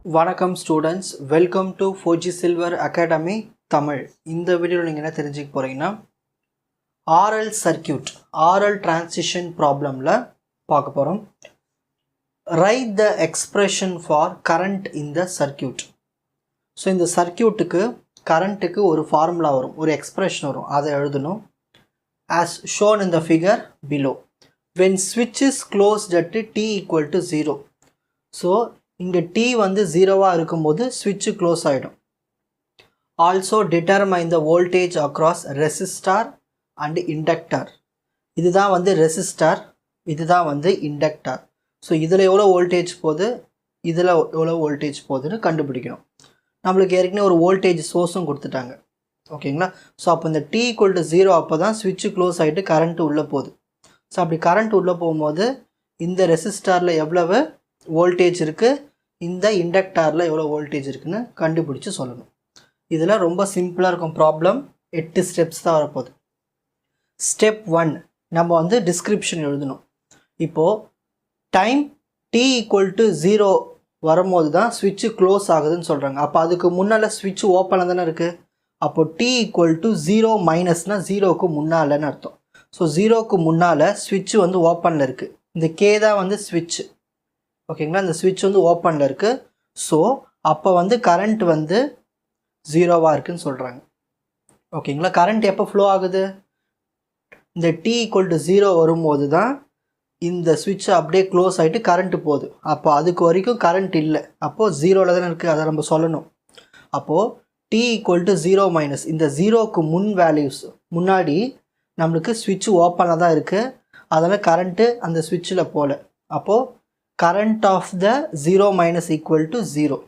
வணக்கம் students, welcome to 4G Silver Academy Tamil. இந்த வீடியோவில் நீங்கள் என்ன தெரிஞ்சுக்க போகிறீங்கன்னா RL சர்க்கியூட் RL டிரான்சிஷன் ப்ராப்ளமில் பார்க்க போகிறோம். Right the expression for current in the circuit. So இந்த சர்க்கியூட்டுக்கு கரண்ட்டுக்கு ஒரு ஃபார்முலா வரும், ஒரு எக்ஸ்பிரஷன் வரும், அதை எழுதணும். As shown in the figure below. when switch is closed at t equal to 0. So இங்கே t வந்து 0வாக இருக்கும்போது switch க்ளோஸ் ஆகிடும். Also determine the voltage across resistor and inductor. இதுதான் வந்து ரெசிஸ்டார், இதுதான் வந்து இண்டக்டர். ஸோ இதில் எவ்வளோ வோல்டேஜ் போகுது, இதில் எவ்வளோ வோல்டேஜ் போகுதுன்னு கண்டுபிடிக்கணும். நம்மளுக்கு ஏற்கனவே ஒரு வோல்டேஜ் சோர்ஸும் கொடுத்துட்டாங்க, ஓகேங்களா. ஸோ அப்போ இந்த t equal to 0 அப்போ தான் ஸ்விட்ச் க்ளோஸ் ஆகிட்டு கரண்ட்டு உள்ளே போகுது. ஸோ அப்படி கரண்ட் உள்ளே போகும்போது இந்த ரெசிஸ்டாரில் எவ்வளவு வோல்டேஜ் இருக்குது, இந்த இண்டக்டாரில் எவ்வளோ வோல்டேஜ் இருக்குதுன்னு கண்டுபிடிச்சி சொல்லணும். இதில் ரொம்ப சிம்பிளாக இருக்கும் ப்ராப்ளம். 8 ஸ்டெப்ஸ் தான் வரப்போகுது. ஸ்டெப் 1 நம்ம வந்து டிஸ்கிரிப்ஷன் எழுதணும். இப்போது டைம் t equal to 0 வரும்போது தான் ஸ்விட்சு க்ளோஸ் ஆகுதுன்னு சொல்கிறாங்க. அப்போ அதுக்கு முன்னால் ஸ்விட்ச் ஓப்பனாக தானே இருக்குது. அப்போது t equal to 0 மைனஸ்னால் 0க்கு முன்னாலன்னு அர்த்தம். ஸோ 0க்கு முன்னால் ஸ்விட்ச் வந்து ஓப்பனில் இருக்குது. இந்த கே தான் வந்து ஸ்விட்ச், ஓகேங்களா. இந்த ஸ்விட்ச் வந்து ஓப்பனில் இருக்குது. ஸோ அப்போ வந்து கரண்ட் வந்து 0வாக இருக்குதுன்னு சொல்கிறாங்க, ஓகேங்களா. கரண்ட் எப்போ ஃப்ளோ ஆகுது, இந்த t equal to 0 வரும்போது தான் இந்த ஸ்விட்ச் அப்படியே க்ளோஸ் ஆகிட்டு கரண்ட்டு போகுது. அப்போ அதுக்கு வரைக்கும் கரண்ட் இல்லை, அப்போது 0ல் தானே இருக்குது, அதை நம்ம சொல்லணும். அப்போது t equal to 0 மைனஸ் இந்த 0க்கு முன் வேல்யூஸ் முன்னாடி நம்மளுக்கு ஸ்விட்ச் ஓப்பனாக தான் இருக்குது, அதனால் கரண்ட்டு அந்த ஸ்விட்சில் போகல. அப்போது current of the 0 minus equal to 0,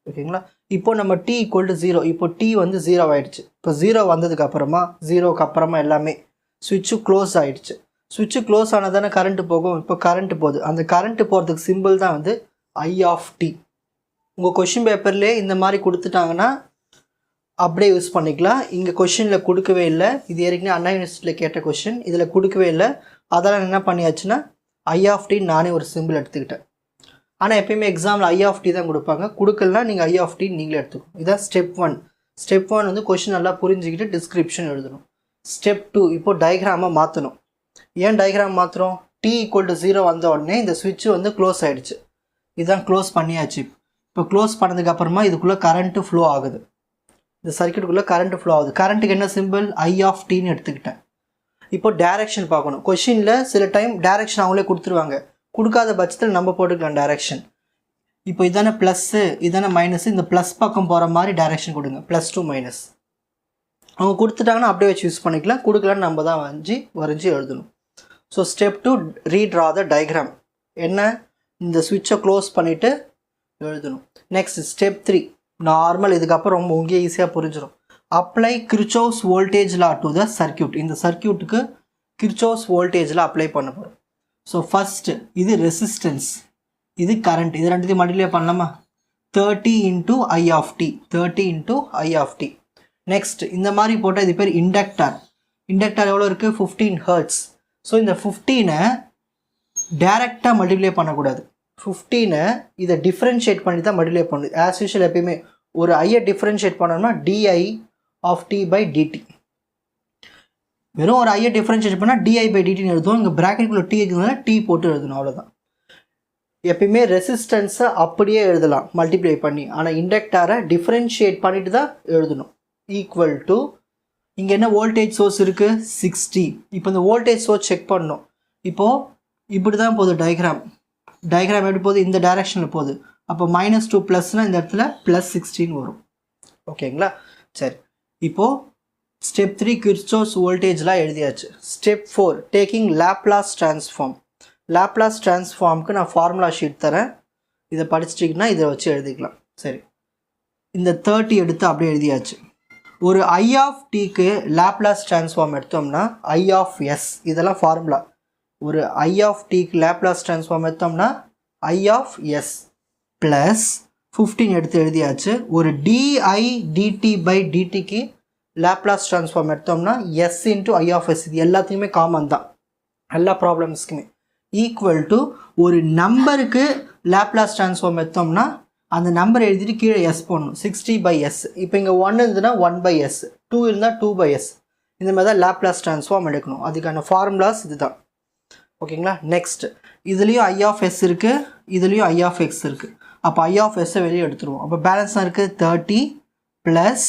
ஓகேங்களா. இப்போ நம்ம t equal to 0, இப்போ t வந்து 0 ஆகிடுச்சு. இப்போ 0 வந்ததுக்கு அப்புறமா 0க்கு அப்புறமா எல்லாமே ஸ்விட்சு க்ளோஸ் ஆகிடுச்சு. ஸ்விட்சு க்ளோஸ் ஆனால் தானே கரண்ட்டு போகும். இப்போ கரண்ட்டு போகுது. அந்த கரண்ட்டு போகிறதுக்கு சிம்பிள் தான் வந்து I of t. உங்கள் கொஷின் பேப்பர்லேயே இந்த மாதிரி கொடுத்துட்டாங்கன்னா அப்படியே யூஸ் பண்ணிக்கலாம். இங்கே கொஷினில் கொடுக்கவே இல்லை. இது ஏற்கனவே அண்ணா யூனிவர்சிட்டியில் கேட்ட கொஷின், இதில் கொடுக்கவே இல்லை. அதெல்லாம் என்ன பண்ணியாச்சுன்னா I of t நானே ஒரு சிம்பிள் எடுத்துக்கிட்டேன். ஆனால் எப்பயுமே எக்ஸாமில் I of t தான் கொடுப்பாங்க, கொடுக்கலனா நீங்கள் I of t நீங்களே எடுத்துக்கணும். இதான் ஸ்டெப் 1. ஸ்டெப் 1 வந்து கொஷின் நல்லா புரிஞ்சுக்கிட்டு டிஸ்கிரிப்ஷன் எழுதணும். ஸ்டெப் 2 இப்போ டயக்ராமை மாற்றணும். ஏன் டயக்ராம் மாற்றுறோம், t equal to 0 வந்த உடனே இந்த ஸ்விட்ச் வந்து க்ளோஸ் ஆகிடுச்சு. இதுதான் க்ளோஸ் பண்ணியாச்சு. இப்போ க்ளோஸ் பண்ணதுக்கப்புறமா இதுக்குள்ளே கரண்ட்டு ஃப்ளோ ஆகுது. இந்த சர்க்கியூட்டுக்குள்ளே கரண்ட்டு ஃப்ளோ ஆகுது. கரண்ட்டுக்கு என்ன சிம்பிள், I of tன்னு எடுத்துக்கிட்டேன். இப்போ டேரெக்ஷன் பார்க்கணும். கொஷினில் சில டைம் டேரெக்ஷன் அவங்களே கொடுத்துருவாங்க, கொடுக்காத பட்சத்தில் நம்ம போட்டுக்கலாம் டேரெக்ஷன். இப்போ இதான ப்ளஸ்ஸு, இதான மைனஸு, இந்த ப்ளஸ் பக்கம் போகிற மாதிரி டேரெக்ஷன் கொடுங்க, +2 மைனஸ். அவங்க கொடுத்துட்டாங்கன்னா அப்படியே வச்சு யூஸ் பண்ணிக்கலாம், கொடுக்கலான்னு நம்ம தான் வரைஞ்சி எழுதணும். So step 2 redraw the diagram. என்ன, இந்த ஸ்விட்சை க்ளோஸ் பண்ணிவிட்டு எழுதணும். Next step 3 normal. இதுக்கப்புறம் ரொம்ப உங்கே ஈஸியாக புரிஞ்சிடும். Apply Kirchhoff's voltage law to the circuit. இந்த சர்க்கியூட்டுக்கு கிர்ச்சோஃப்ஸ் வோல்டேஜில் அப்ளை பண்ண போகிறோம். ஸோ ஃபஸ்ட்டு இது ரெசிஸ்டன்ஸ், இது கரண்ட், இது ரெண்டுத்தையும் மல்டிப்ளை பண்ணலாமா. 30 into I of t, 30 into I of t. Next இந்த மாதிரி போட்டால் இது பேர் இண்டக்டர். இண்டக்டர் எவ்வளோ இருக்குது, 15 ஹெர்ட்ஸ். ஸோ இந்த 15ஐ டேரெக்டாக மல்டிப்ளை பண்ணக்கூடாது. 15ஐ இதை டிஃப்ரென்ஷியேட் பண்ணி தான் மல்டிப்ளை பண்ணுது. ஆஸ் யூஷுவல் எப்பயுமே ஒரு ஐயை டிஃப்ரென்ஷியேட் பண்ணோம்னா di of t by dt. வெறும் ஒரு ஐயை டிஃப்ரென்ஷியேட் பண்ணால் di by dtன்னு எழுதுவோம். இங்கே ப்ராக்கெட்டுக்குள்ளே t இருக்குதுனால t போட்டு எழுதணும், அவ்வளோதான். எப்பயுமே ரெசிஸ்டன்ஸை அப்படியே எழுதலாம் மல்டிப்ளை பண்ணி, ஆனால் இண்டக்டாரை டிஃப்ரென்ஷியேட் பண்ணிட்டு தான் எழுதணும். ஈக்குவல் டு இங்கே என்ன வோல்டேஜ் சோர்ஸ் இருக்குது, 60. இப்போ இந்த வோல்டேஜ் சோர்ஸ் செக் பண்ணணும். இப்போது இப்படி தான் போகுது டயக்ராம். டயக்ராம் எப்படி போகுது, இந்த டைரெக்ஷனில் போகுது. அப்போ -2 ப்ளஸ்னால் இந்த இடத்துல +16 வரும், ஓகேங்களா. சரி, இப்போது ஸ்டெப் 3 கிர்ச்சோஃப்ஸ் வோல்டேஜ்லாம் எழுதியாச்சு. Step 4 taking Laplace transform. Laplace ட்ரான்ஸ்ஃபார்முக்கு நான் ஃபார்முலா ஷீட் தரேன், இதை படிச்சிட்டிங்கன்னா இதை வச்சு எழுதிக்கலாம். சரி, இந்த 30 எடுத்து அப்படியே எழுதியாச்சு. ஒரு I of tக்கு லாப்லாஸ் ட்ரான்ஸ்ஃபார்ம் எடுத்தோம்னா I of s, இதெல்லாம் ஃபார்முலா. ஒரு I of tக்கு லாப்லாஸ் ட்ரான்ஸ்ஃபார்ம் எடுத்தோம்னா I of s ப்ளஸ் 15 எடுத்து எழுதியாச்சு. ஒரு di dt by dtக்கு லாப்லாஸ் ட்ரான்ஸ்ஃபார்ம் எடுத்தோம்னா s into I of s. இது எல்லாத்துக்குமே காமன் தான், எல்லா ப்ராப்ளம்ஸ்க்குமே. ஈக்குவல் டு ஒரு நம்பருக்கு லாப்லாஸ் ட்ரான்ஸ்ஃபார்ம் எடுத்தோம்னா அந்த நம்பர் எழுதிட்டு கீழே எஸ் போடணும் 60/s. இப்போ இங்கே 1 இருந்ததுன்னா 1/s, 2 இருந்தால் 2/s. இந்த மாதிரி தான் லாப்லாஸ் ட்ரான்ஸ்ஃபார்ம் எடுக்கணும். அதுக்கான ஃபார்முலாஸ் இதுதான். ஓகேங்களா. நெக்ஸ்ட் இதுலேயும் ஐ ஆஃப் எஸ் இருக்குது, இதுலேயும் ஐ ஆஃப் எக்ஸ் இருக்குது. அப்போ ஐ ஆஃப் எஸ்ஸை வெளியே எடுத்துருவோம். அப்போ பேலன்ஸாக இருக்குது 30 +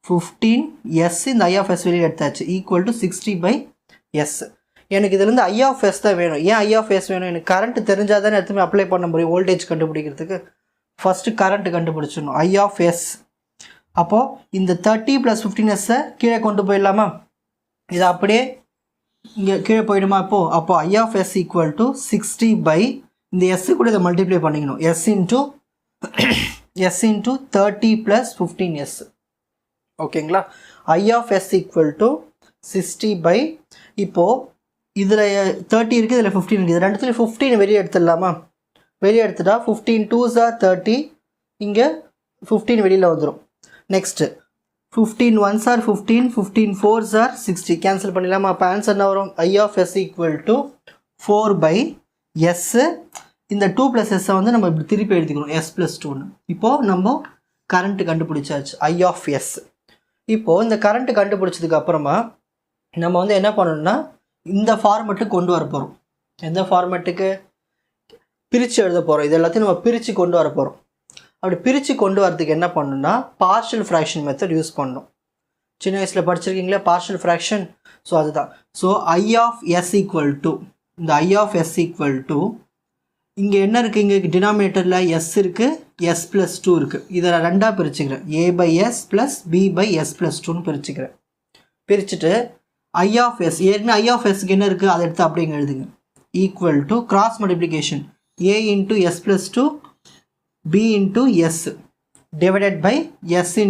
15s. இந்த ஐ ஆஃப் எஸ் வெளியே எடுத்தாச்சு ஈக்குவல் டு 60/s. எனக்கு இதுலேருந்து ஐ ஆஃப் எஸ் தான் வேணும். ஏன் ஐ ஆஃப் எஸ் வேணும்? எனக்கு கரண்ட் தெரிஞ்சால் தானே எடுத்துமே அப்ளை பண்ண முடியும் வோல்டேஜ் கண்டுபிடிக்கிறதுக்கு. ஃபஸ்ட்டு கரண்ட் கண்டுபிடிச்சிடணும் ஐ ஆஃப் எஸ். அப்போது இந்த 30 + 15s கீழே கொண்டு போயிடலாமா? இது அப்படியே இங்கே கீழே போயிடுமா? அப்போ I of s equal to 60 இந்த எஸ்ஸு கூட இதை மல்டிப்ளை பண்ணிக்கணும். S into 30 + 15s. ஓகேங்களா. I of s equal to 60 இப்போது இதில் 30 இருக்குது, இதில் 15 இருக்குது. இது ரெண்டுத்துலேயும் 15 வெளியே எடுத்துடலாமா? வெளியே எடுத்துட்டா 15 2s are 30, இங்கே 15 வெளியில் வந்துடும். Next 15 1s are 15, 15 4s are 60. Cancel பண்ணிடலாமா? அப்போ ஆன்சர் என்ன வரும்? I of s equal to 4/s. இந்த 2 + s வந்து நம்ம இப்படி திருப்பி எழுதிக்கணும் s + 2ன்னு. இப்போது நம்ம கரண்ட்டு கண்டுபிடிச்சாச்சு ஐ ஆஃப் எஸ். இப்போது இந்த கரண்ட்டு கண்டுபிடிச்சதுக்கு அப்புறமா நம்ம வந்து என்ன பண்ணணும்னா இந்த ஃபார்மெட்டுக்கு கொண்டு வர போகிறோம். எந்த ஃபார்மெட்டுக்கு? பிரித்து எழுத போகிறோம். இது எல்லாத்தையும் நம்ம பிரித்து கொண்டு வர போகிறோம். அப்படி பிரித்து கொண்டு வரதுக்கு என்ன பண்ணணும்னா பார்ஷியல் ஃப்ராக்ஷன் மெத்தட் யூஸ் பண்ணணும். சின்ன வயசில் படிச்சிருக்கீங்களா பார்ஷியல் ஃப்ராக்ஷன்? ஸோ அதுதான். So I of s equal to இந்த I of s equal to இங்கே என்ன இருக்குது? இங்கே டினாமினேட்டரில் எஸ் இருக்குது, s + 2 இருக்குது. இதை நான் ரெண்டாக பிரிச்சுக்கிறேன். a/s + b/s + 2ன்னு பிரிச்சுக்கிறேன். பிரிச்சுட்டு ஐ ஆஃப் எஸ் ஏற்கனவே ஐ ஆஃப் எஸ்க்கு என்ன இருக்குது அதை எடுத்து அப்படிங்க எழுதுங்க. Equal to cross multiplication a × s + 2 b × s divided by s ×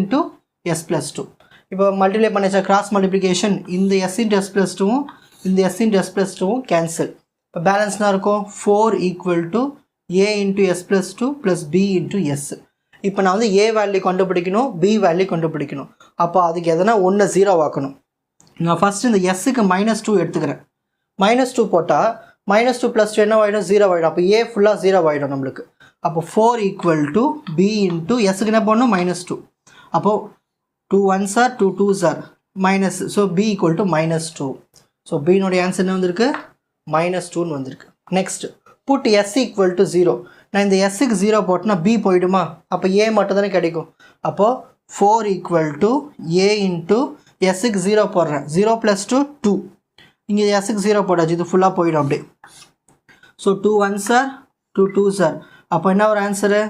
s + 2. இப்போ மல்டிப்ளை பண்ணிச்சா கிராஸ் மல்டிப்ளிகேஷன். இந்த s × s + 2வும் இந்த s × s + 2வும் கேன்சல். இப்போ பேலன்ஸ்னால் இருக்கும் 4 equal to a × s + 2 + b × s. இப்போ நான் வந்து a வேல்யூ கண்டுபிடிக்கணும், b வேல்யூ கண்டுபிடிக்கணும். அப்போ அதுக்கு எதனா ஒன்று 0 ஆக்கணும். நான் ஃபஸ்ட்டு இந்த எஸ்ஸுக்கு -2 எடுத்துக்கிறேன். -2 போட்டால் -2 + 2 என்ன ஆகிடும்? 0 ஆகிடும். அப்போ a ஃபுல்லாக 0 ஆகிடும் நம்மளுக்கு. அப்போ 4 ஈக்குவல் டு b × எஸ்ஸுக்கு என்ன பண்ணணும்? -2. அப்போது 2 1s are 2 2s are minus. So b equal to -2. So பின்னுடைய ஆன்சர் என்ன வந்திருக்கு? -2ன்னு வந்திருக்கு. Next put s equal to 0. நான் இந்த எஸ்ஸுக்கு 0 போட்டேன்னா b போயிடுமா? அப்போ a மட்டும் தானே கிடைக்கும். அப்போது 4 ஈக்குவல் டு a × எஸ்ஸுக்கு 0 போடுறேன். 0 + 2 2. இங்கே எஸ்ஸுக்கு 0 போட்டாச்சு. இது ஃபுல்லாக போயிடும் அப்படியே. So 2 1s are 2 2s are. அப்போ என்ன ஒரு ஆன்சரு?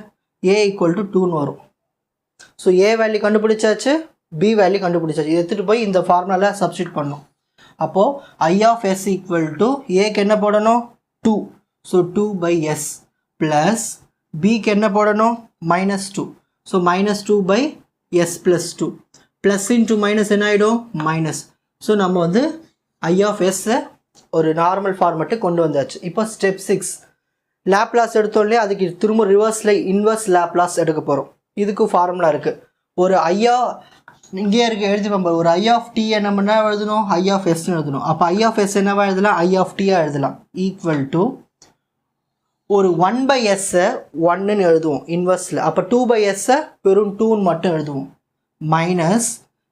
a ஈக்குவல் டு 2ன்னு வரும். ஸோ a வேல்யூ கண்டுபிடிச்சாச்சு, b வேல்யூ கண்டுபிடிச்சாச்சு. இது எடுத்துகிட்டு போய் இந்த ஃபார்முலாவில் சப்ஸ்டியூட் பண்ணணும். அப்போது ஐ ஆஃப் எஸ் ஈக்குவல் டு ஏக்கு என்ன போடணும்? 2. ஸோ 2/s ப்ளஸ் பிக்கு என்ன போடணும்? -2. So -2/s + 2 plus into minus என்ன ஆகிடும்? மைனஸ். ஸோ நம்ம வந்து ஐ ஆஃப் எஸ்ஸை ஒரு நார்மல் ஃபார்மெட்டு கொண்டு வந்தாச்சு. இப்போ ஸ்டெப் 6 லாப்லாஸ் எடுத்தோடனே அதுக்கு திரும்ப ரிவர்ஸில் இன்வர்ஸ் லாப்லாஸ் எடுக்க போகிறோம். இதுக்கு ஃபார்முலா இருக்குது. ஒரு இங்கே இருக்க எழுதிப்போம். ஒரு ஐ ஆஃப் டி நம்ம என்ன எழுதணும்? ஐ ஆஃப் எஸ்ன்னு எழுதணும். அப்போ ஐ ஆஃப் எஸ் என்னவா எழுதலாம்? ஐ ஆஃப் டியாக எழுதலாம். ஈக்குவல் டு ஒரு 1/s 1ன்னு எழுதுவோம் இன்வர்ஸில். அப்போ 2/s வெறும் 2ன்னு மட்டும் எழுதுவோம். மைனஸ்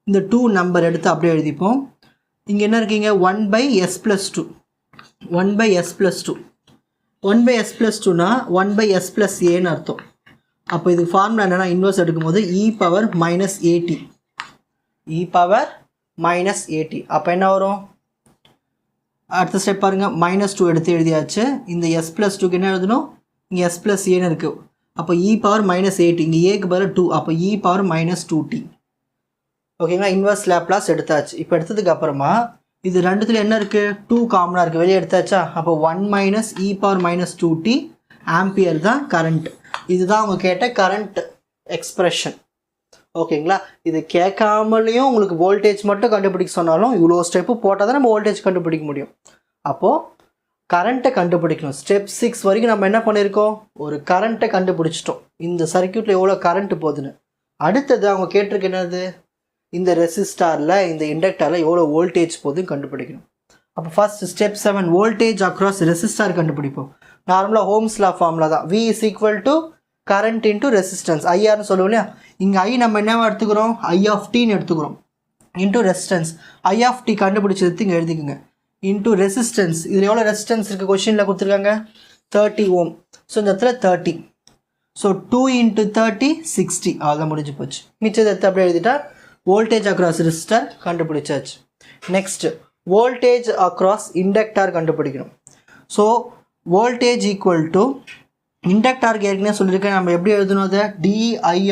இந்த 2 நம்பர் எடுத்து அப்படியே எழுதிப்போம். இங்கே என்ன இருக்கீங்க? 1/s + 2. 1/s + 2. 1/s + 2னா 1/s + aன்னு அர்த்தம். அப்போ இது ஃபார்முலா என்னென்னா இன்வர்ஸ் எடுக்கும்போது e⁻−at. e⁻−at. அப்போ என்ன வரும்? அடுத்த ஸ்டெப் பாருங்கள். -2 எடுத்து எழுதியாச்சு. இந்த s + 2க்கு என்ன எழுதணும்? இங்கே s + aன்னு இருக்குது. அப்போ e⁻−at. இங்கே ஏக்கு பதில் 2. அப்போ e⁻−2t. ஓகேங்களா. இன்வர்ஸ் லாப்லாஸ் எடுத்தாச்சு. இப்போ எடுத்ததுக்கு அப்புறமா இது ரெண்டுத்தில் என்ன இருக்குது? 2 காமனாக இருக்குது. வெளியே எடுத்தாச்சா? அப்போ 1 - e⁻−2t ஆம்பியர் தான் கரண்ட். இதுதான் அவங்க கேட்ட கரண்ட் எக்ஸ்பிரஷன். ஓகேங்களா. இது கேட்காமலேயும் உங்களுக்கு வோல்டேஜ் மட்டும் கண்டுபிடிக்க சொன்னாலும் இவ்வளோ ஸ்டெப்பு போட்டால் தான் நம்ம வோல்டேஜ் கண்டுபிடிக்க முடியும். அப்போது கரண்ட்டை கண்டுபிடிக்கணும். ஸ்டெப் 6 வரைக்கும் நம்ம என்ன பண்ணியிருக்கோம்? ஒரு கரண்ட்டை கண்டுபிடிச்சிட்டோம். இந்த சர்க்யூட்டில் எவ்வளோ கரண்ட் போகுதுன்னு. அடுத்தது அவங்க கேட்டிருக்கு என்னது? இந்த ரெசிஸ்டாரில் இந்த இண்டக்டரில் எவ்வளோ வோல்டேஜ் போகுதுன்னு கண்டுபிடிக்கணும். அப்போ first step 7 voltage across resistor கண்டுபிடிப்போம். நார்மலாக ஹோம்ஸ் லா ஃபார்முலா தான். V = current into resistance IR னு சொல்லுவோம் இல்லையா இங்க I நம்ம என்னவா எடுத்துக்கிறோம் I of t னு எடுத்துக்கிறோம் into resistance I of t கண்டுபிடிச்சது இங்க எழுதிக்கங்க into resistance இதுல எவ்வளவு resistance இருக்கு क्वेश्चनல கொடுத்திருக்காங்க 30 ohm சோ இந்த இடத்துல 30 so 2 into 30 60 அவ்வளவு முடிஞ்சு போச்சு மிச்சத்தை எடுத்து அப்படியே எழுதிட்டா voltage across resistor கண்டுபிடிச்சாச்சு next voltage across inductor கண்டுபிடிக்கணும் so voltage equal to inductor ஏற்கனவே சொல்லிருக்கேன் நம்ம எப்படி எழுதணும் அத di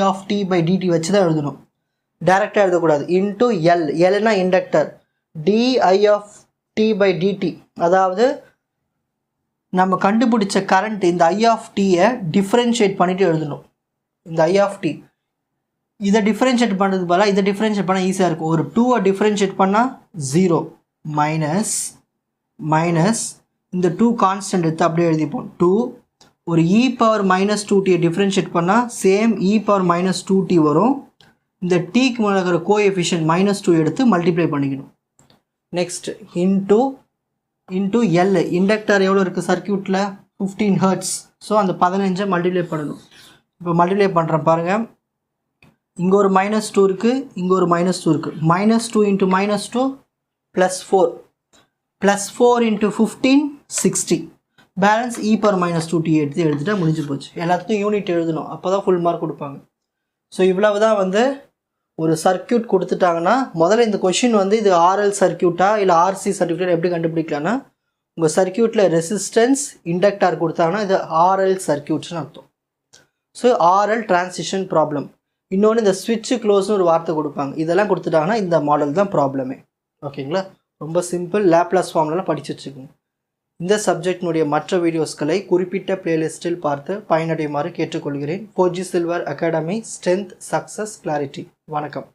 of t by dt வச்சு தான் எழுதணும் டைரக்டா எழுத கூடாது into l l னா inductor di of t by dt அதாவது நம்ம கண்டுபிடிச்ச கரண்ட் இந்த I of t யை டிஃபரன்ஷியேட் பண்ணிட்டு எழுதணும் இந்த I of t இத டிஃபரன்ஷியேட் பண்றதுக்கு பதிலா இத டிஃபரன்ஷியேட் பண்ணா ஈஸியா இருக்கும் ஒரு 2 ஐ டிஃபரன்ஷியேட் பண்ணா 0 மைனஸ் இந்த 2 கான்ஸ்டன்ட் எடுத்து அப்படியே எழுதிப்போம் 2 ஒரு e power minus 2t ஐ டிஃபரன்ஷியேட் பண்ணா same e power minus 2t வரும் இந்த t க்கு மேல இருக்கிற கோஎஃபிஷியன்ட் -2 எடுத்து மல்டிப்ளை பண்ணிக்கணும் நெக்ஸ்ட் into L இண்டக்டர் எவ்வளவு இருக்கு சர்க்யூட்ல 15 ஹெர்ட்ஸ் சோ அந்த 15 ஐ மல்டிப்ளை பண்ணனும் இப்போ மல்டிப்ளை பண்றேன் பாருங்க இங்க ஒரு -2 இருக்கு இங்க ஒரு -2 இருக்கு -2 into -2 +4 into 15 60 balance e power -2t எடுத்து எழுதிட்டா முடிஞ்சு போச்சு எல்லாத்துக்கும் யூனிட் எழுதணும் அப்பதான் ஃபுல் மார்க் கொடுப்பாங்க சோ இவ்வளவுதான் வந்து ஒரு சர்க்யூட் கொடுத்துட்டாங்கன்னா முதல்ல இந்த क्वेश्चन வந்து இது RL சர்க்யூட்டா இல்ல RC சர்க்யூட்டா எப்படி கண்டுபிடிக்கலாம்னா உங்க சர்க்யூட்ல ரெசிஸ்டன்ஸ் இண்டக்டர் கொடுத்தாங்கன்னா இது RL சர்க்யூட்னு அர்த்தம் சோ RL டிரான்சிஷன் ப்ராப்ளம் இன்னொன்னு இந்த ஸ்விட்ச் க்ளோஸ்னு ஒரு வார்த்தை கொடுப்பாங்க இதெல்லாம் கொடுத்துட்டாங்கன்னா இந்த மாடல் தான் ப்ராப்ளமே ஓகேங்களா ரொம்ப சிம்பிள் லாப்லாஸ் ஃபார்முலால படிச்சு வச்சுக்கோங்க இந்த சப்ஜெக்ட்னுடைய மற்ற வீடியோஸ்களை குறிப்பிட்ட பிளேலிஸ்டில் பார்த்து பயனடையுமாறு கேட்டுக்கொள்கிறேன் 4G Silver Academy Strength Success Clarity வணக்கம்